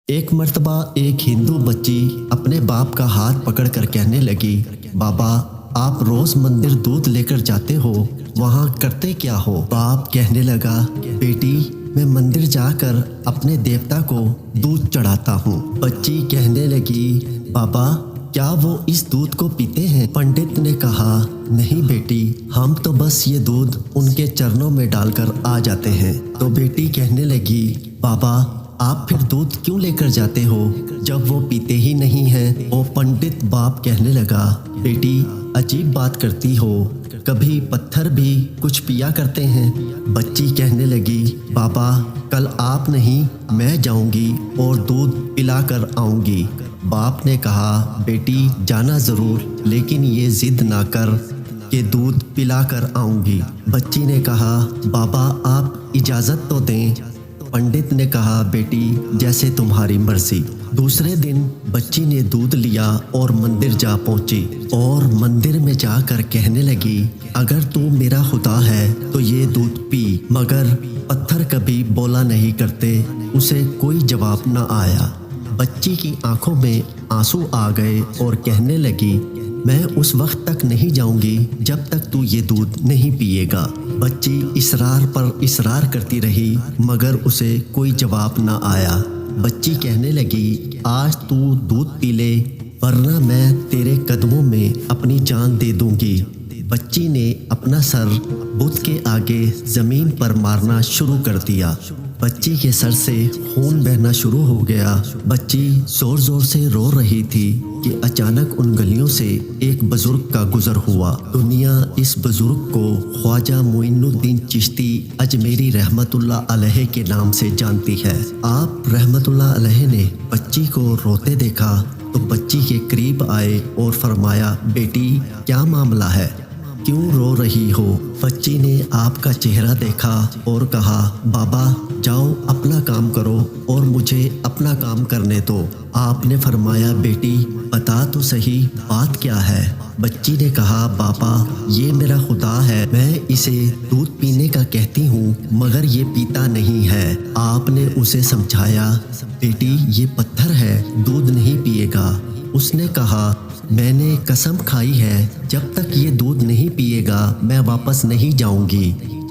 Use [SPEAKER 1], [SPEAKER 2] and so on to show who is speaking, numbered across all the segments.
[SPEAKER 1] एक मर्तबा एक हिंदू बच्ची अपने बाप का हाथ पकड़कर कहने लगी, बाबा आप रोज मंदिर दूध लेकर जाते हो, वहाँ करते क्या हो? बाप कहने लगा, बेटी मैं मंदिर जाकर अपने देवता को दूध चढ़ाता हूँ। बच्ची कहने लगी, बाबा क्या वो इस दूध को पीते हैं? पंडित ने कहा, नहीं बेटी, हम तो बस ये दूध उनके चरणों में डालकर आ जाते हैं। तो बेटी कहने लगी, बाबा आप फिर दूध क्यों लेकर जाते हो जब वो पीते ही नहीं हैं? वो पंडित बाप कहने लगा, बेटी अजीब बात करती हो, कभी पत्थर भी कुछ पिया करते हैं? बच्ची कहने लगी, बाबा कल आप नहीं मैं जाऊंगी और दूध पिला कर आऊंगी। बाप ने कहा, बेटी जाना ज़रूर, लेकिन ये ज़िद ना कर कि दूध पिला कर आऊंगी। बच्ची ने कहा, बाबा आप इजाज़त तो दें। पंडित ने कहा, बेटी जैसे तुम्हारी मर्जी। दूसरे दिन बच्ची ने दूध लिया और मंदिर जा पहुंची और मंदिर में जाकर कहने लगी, अगर तू मेरा खुदा है तो ये दूध पी। मगर पत्थर कभी बोला नहीं करते, उसे कोई जवाब न आया। बच्ची की आंखों में आंसू आ गए और कहने लगी, मैं उस वक्त तक नहीं जाऊंगी जब तक तू ये दूध नहीं पिएगा। बच्ची इसरार पर इसरार करती रही, मगर उसे कोई जवाब न आया। बच्ची कहने लगी, आज तू दूध पी ले, वरना मैं तेरे कदमों में अपनी जान दे दूंगी। बच्ची ने अपना सर बुत के आगे जमीन पर मारना शुरू कर दिया। बच्ची के सर से खून बहना शुरू हो गया। बच्ची जोर जोर से रो रही थी कि अचानक उन गलियों से एक बुजुर्ग का गुजर हुआ। दुनिया इस बुजुर्ग को ख्वाजा मोइनुद्दीन चिश्ती अजमेरी रहमतुल्लाह अलैह के नाम से जानती है। आप रहमतुल्लाह अलैह ने बच्ची को रोते देखा तो बच्ची के करीब आए और फरमाया, बेटी क्या मामला है, क्यों रो रही हो? बच्ची ने आपका चेहरा देखा और कहा, बाबा जाओ अपना काम करो और मुझे अपना काम करने दो। आपने फरमाया, बेटी बता तो सही बात क्या है? बच्ची ने कहा, बाबा ये मेरा खुदा है, मैं इसे दूध पीने का कहती हूँ मगर ये पीता नहीं है। आपने उसे समझाया, बेटी ये पत्थर है, दूध नहीं पिएगा। उसने कहा, मैंने कसम खाई है जब तक ये दूध नहीं पिएगा मैं वापस नहीं जाऊंगी,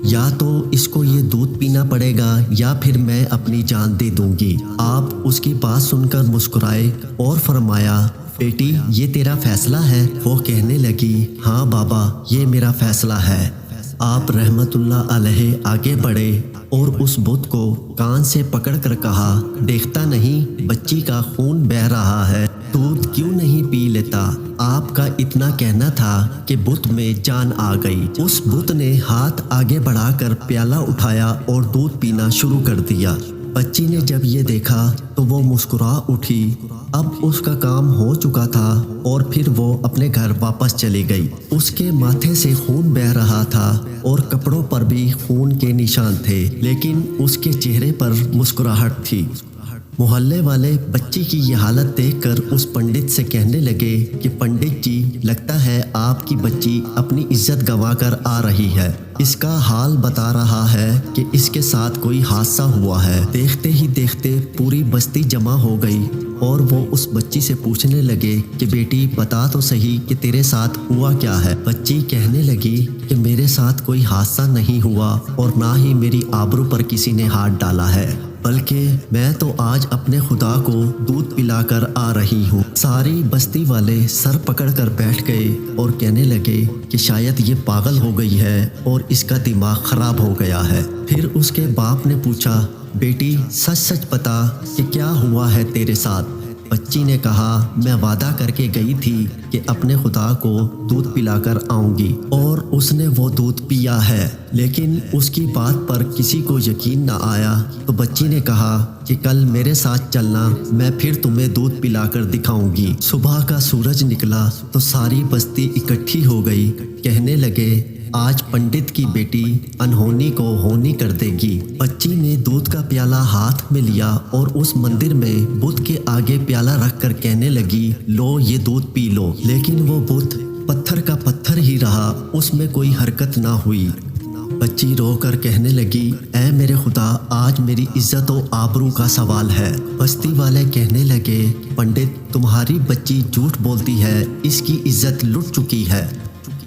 [SPEAKER 1] या तो इसको ये दूध पीना पड़ेगा या फिर मैं अपनी जान दे दूंगी। आप उसकी बात सुनकर मुस्कुराए और फरमाया, बेटी ये तेरा फैसला है? वो कहने लगी, हाँ बाबा ये मेरा फैसला है। आप रहमतुल्लाह अलैह आगे बढ़े और उस बुत को कान से पकड़कर कहा, देखता नहीं बच्ची का खून बह रहा है, दूध क्यों नहीं पी लेता? आपका इतना कहना था कि बुत में जान आ गई। उस बुत ने हाथ आगे बढ़ाकर प्याला उठाया और दूध पीना शुरू कर दिया। बच्ची ने जब ये देखा तो वो मुस्कुरा उठी। अब उसका काम हो चुका था और फिर वो अपने घर वापस चली गई। उसके माथे से खून बह रहा था और कपड़ों पर भी खून के निशान थे, लेकिन उसके चेहरे पर मुस्कुराहट थी। मोहल्ले वाले बच्ची की ये हालत देखकर उस पंडित से कहने लगे कि पंडित जी लगता है आपकी बच्ची अपनी इज्जत गंवाकर आ रही है, इसका हाल बता रहा है कि इसके साथ कोई हादसा हुआ है। देखते ही देखते पूरी बस्ती जमा हो गई और वो उस बच्ची से पूछने लगे कि बेटी बता तो सही कि तेरे साथ हुआ क्या है? बच्ची कहने लगी कि मेरे साथ कोई हादसा नहीं हुआ और ना ही मेरी आबरू पर किसी ने हाथ डाला है, बल्कि मैं तो आज अपने खुदा को दूध पिलाकर आ रही हूँ। सारी बस्ती वाले सर पकड़कर बैठ गए और कहने लगे कि शायद ये पागल हो गई है और इसका दिमाग खराब हो गया है। फिर उसके बाप ने पूछा, बेटी सच सच बता कि क्या हुआ है तेरे साथ? बच्ची ने कहा, मैं वादा करके गई थी कि अपने खुदा को दूध पिलाकर आऊंगी और उसने वो दूध पिया है, लेकिन उसकी बात पर किसी को यकीन न आया। तो बच्ची ने कहा कि कल मेरे साथ चलना, मैं फिर तुम्हें दूध पिलाकर दिखाऊंगी। सुबह का सूरज निकला तो सारी बस्ती इकट्ठी हो गई। कहने लगे, आज पंडित की बेटी अनहोनी को होनी कर देगी। बच्ची ने दूध का प्याला हाथ में लिया और उस मंदिर में बुत के आगे प्याला रखकर कहने लगी, लो ये दूध पी लो। लेकिन वो बुत पत्थर का पत्थर ही रहा, उसमें कोई हरकत ना हुई। بچی رو کر کہنے لگی اے میرے خدا آج میری عزت و آبرو کا سوال ہے۔ بستی والے کہنے لگے پنڈت تمہاری بچی جھوٹ بولتی ہے، اس کی عزت لٹ چکی ہے۔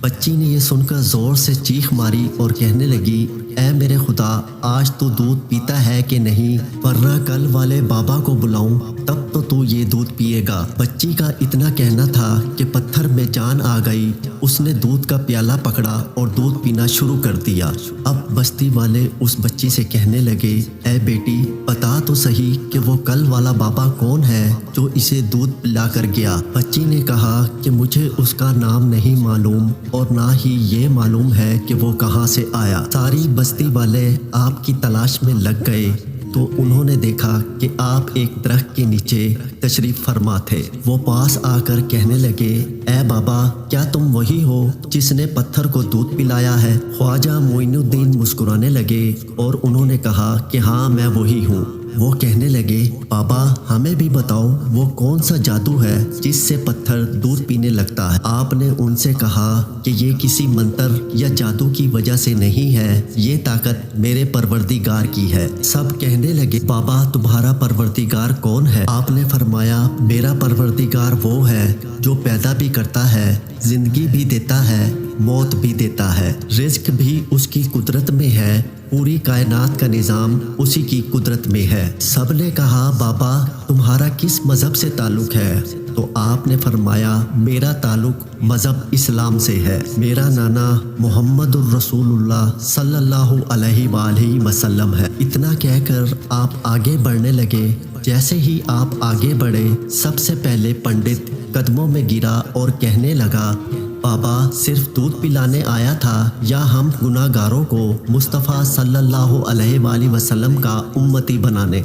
[SPEAKER 1] بچی نے یہ سن کر زور سے چیخ ماری اور کہنے لگی اے میرے خدا آج تو دودھ پیتا ہے کہ نہیں، ورنہ کل والے بابا کو بلاؤں تب تو یہ دودھ پیے گا۔ بچی کا اتنا کہنا تھا کہ پتھر میں جان آ گئی۔ اس نے دودھ کا پیالہ پکڑا اور دودھ پینا شروع کر دیا۔ اب بستی والے اس بچی سے کہنے لگے اے بیٹی بتا تو صحیح کہ وہ کل والا بابا کون ہے جو اسے دودھ پلا کر گیا۔ بچی نے کہا کہ مجھے اس کا نام نہیں معلوم اور نہ ہی یہ معلوم ہے کہ وہ کہاں سے آیا۔ ساری بستی والے آپ کی تلاش میں لگ گئے تو انہوں نے دیکھا کہ آپ ایک درخت کے نیچے تشریف فرما تھے۔ وہ پاس آ کر کہنے لگے اے بابا کیا تم وہی ہو جس نے پتھر کو دودھ پلایا ہے؟ خواجہ معین الدین مسکرانے لگے اور انہوں نے کہا کہ ہاں میں وہی ہوں۔ وہ کہنے لگے بابا ہمیں بھی بتاؤ وہ کون سا جادو ہے جس سے پتھر دودھ پینے لگتا ہے؟ آپ نے ان سے کہا کہ یہ کسی منتر یا جادو کی وجہ سے نہیں ہے، یہ طاقت میرے پروردگار کی ہے۔ سب کہنے لگے بابا تمہارا پروردگار کون ہے؟ آپ نے فرمایا میرا پروردگار وہ ہے جو پیدا بھی کرتا ہے، زندگی بھی دیتا ہے، موت بھی دیتا ہے، رزق بھی اس کی قدرت میں ہے، پوری کائنات کا نظام اسی کی قدرت میں ہے۔ سب نے کہا بابا تمہارا کس مذہب سے تعلق ہے؟ تو آپ نے فرمایا میرا تعلق مذہب اسلام سے ہے، میرا نانا محمد الرسول اللہ صلی اللہ علیہ وآلہ وسلم ہے۔ اتنا کہہ کر آپ آگے بڑھنے لگے۔ جیسے ہی آپ آگے بڑھے سب سے پہلے پنڈت قدموں میں گرا اور کہنے لگا بابا صرف دودھ پلانے آیا تھا یا ہم گناہ گاروں کو مصطفیٰ صلی اللہ علیہ وآلہ وسلم کا امتی بنانے؟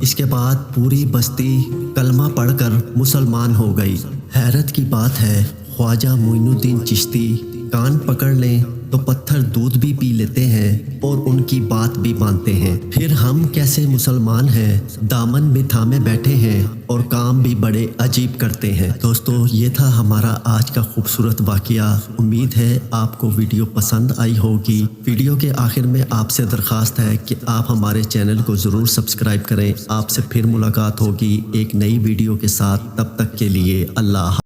[SPEAKER 1] اس کے بعد پوری بستی کلمہ پڑھ کر مسلمان ہو گئی۔ حیرت کی بات ہے خواجہ معین الدین چشتی کان پکڑ لیں تو پتھر دودھ بھی پی لیتے ہیں اور ان کی بات بھی مانتے ہیں، پھر ہم کیسے مسلمان ہیں؟ دامن بھی تھامے بیٹھے ہیں اور کام بھی بڑے عجیب کرتے ہیں۔ دوستو یہ تھا ہمارا آج کا خوبصورت واقعہ۔ امید ہے آپ کو ویڈیو پسند آئی ہوگی۔ ویڈیو کے آخر میں آپ سے درخواست ہے کہ آپ ہمارے چینل کو ضرور سبسکرائب کریں۔ آپ سے پھر ملاقات ہوگی ایک نئی ویڈیو کے ساتھ، تب تک کے لیے اللہ